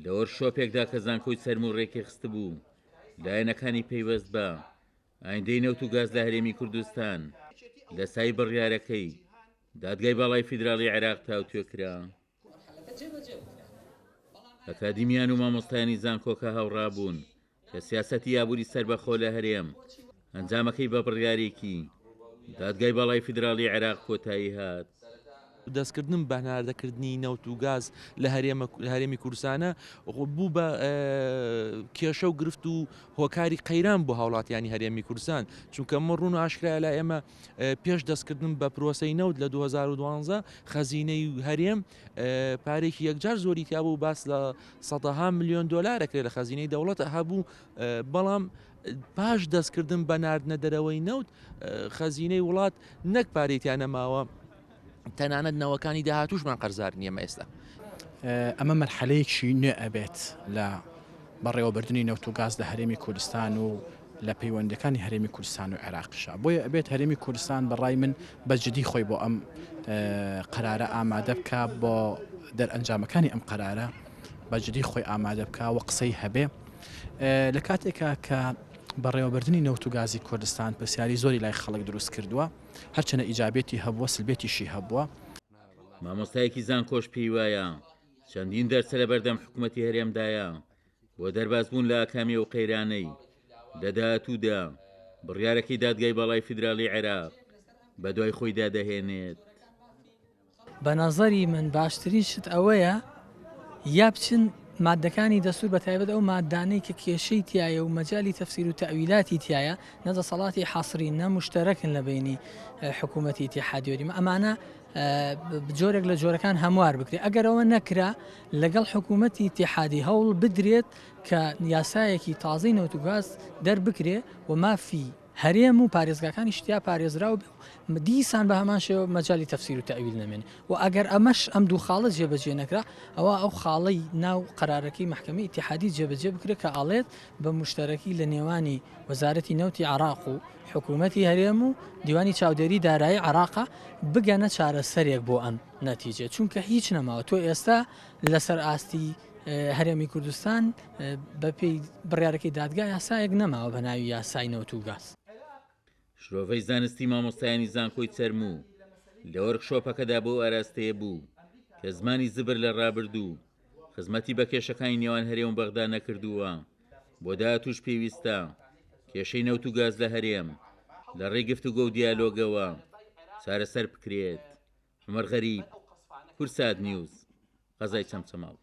لە وەرشۆپێکدا کە زانکۆی سەرموڕێکی خست بوو لایەنەکانی پەیوەست بە ئایندەی نەوت و گاز لە هەرێمی کوردستان لە سای بڕیارەکەی دادگای باڵای فیدراڵی عێراق تاوتوێکرا. ئەکادیمیان و مامۆستایانی زانکۆکە هاوڕابوون کە سیاسەتی یابووری سەربەخۆ لە هەرێم ئەنجامەکەی بە بڕیارێکی دادگای باڵای فیدراڵی عێراق کۆتایی هات. دەستکردن بە هەناردەکردنی نەوت و گاز لە هەرێمی کوردستانە بوو بە کێشە و گرفت و هۆکاری قەیران بۆ هاوڵاتیانی هەرێمی کوردستان، چونکە مەڕوون و ئاشکرایە لە ئێمە پێش دەستکردن بە پرۆسەی نەوت لە 2012 خەزینەی هەرێم پارێکی یەکجار زۆری تیا بوو، باس لە سەدەها ملیۆن دۆلارێکرێ لە خەزینەی دەوڵەت هەبوو، بەڵام پاش دەستکردن بە ناردنە دەرەوەی نەوت خەزینەی وڵات نەک پارێتیان نەماوە، تەنانەت نەوەکانی داهاتوشمان قەرزار نیەمە ئێستا. ئەمە مەرحەلەیەکی نوێ ئەبێت لە بەڕێوەبردننی نەوت و گاز لە هەرێمی کوردستان و لە پەیوەندەکانی هەرێمی کوردستان و عێراقشە، بۆیە ئەبێت هەرێمی کوردستان بەڕای من بەجددی خۆی بۆ ئەم قەرارە ئامادە بکە، بۆ دەرئەنجامەکانی ئەم قەرارە بەجددی خۆی ئامادە بکە و قسەی هەبێ لە کاتێکە کە بەڕێوەبردننی نەوت و گازی کوردستان پرسیاری زۆری لای خەڵک دروست کردووە، هەرچەنە ئیجابێتی هەبووە سلبێتیشی هەبووە. مامۆستایەکی زانکۆش پێی وایە چەندین دەرسە لە بەردەم حکوومەتی هەرێمدایە بۆ دەربازبوون لە ئاکامی و قەیرانەی لە داهاتوودا بڕیارەکەی دادگای باڵای فیدراڵی عێراق بە دوای خۆی دادەهێنێت. بە نەزەری من باشترین شت ئەوەیە یا بچن مادەکانی دەستور بە تایبەت ئەو مادانەی کە کێشەی تایە و مەجای تەفسیر و تەویلاتی تایە نەدەسەڵاتی حاصری نەمشتەرەکن لە بینی حکوومەتی ئیتیحادی وەریمە ئەمانە جۆرێک لە جۆرەکان هەموار بکرێت. ئەگەر ئەوە نەکرا لەگەڵ حکوومەتی ئیتیحادی هەوڵ بدرێت کە یاسایەکی تازەی نەوت و گاز دەربکرێ و مافی هەرێم و پارێزگاکانی شتیا پارێزرا و دیسان بە هەمان شێوە مەجای تەفسیر و تەویل نەمێن و ئەگەر ئەمەش ئەم دوو خاڵە جێبەجێ نەکرا ئەوە ئەو خاڵەی ناو قەرارەکەی محکەمەی ئیتیحادی جێبەجێ بکرێت کە ئاڵێت بە مشتەرەکی لە نێوانی وەزارەتی نەوتی عێراق و حکوومەتی هەرێم و دیوانی چاودێری دارایی عێراقا بگەنە چارەسەرێک بۆ ئەم نەتیجە، چونکە هیچ نەماوە. تۆ ئێستا لەسەر ئاستی هەرێمی کوردستان بەپێی بڕیارەکەی دادگای یاسایەک نەماوە بە ناوی یاسای نەوت و گاز. شرۆڤەی زانستی مامۆستایانی زانکۆی چەرموو لە وەرکشۆپەکەدا بۆ ئاراستەیە بوو کە زمانی زبر لە ڕابردوو خزمەتی بە کێشەکانی نێوان هەرێم و بەغدا نەکردووە، بۆ داهاتووش پێویستە کێشەی نەوت و گاز لە هەرێم لە ڕێی گفتوگۆ و دیالۆگەوە چارەسەر بکرێت. عومەر غەریب، کورسات نیوز، غەزای چەمچەماڵ.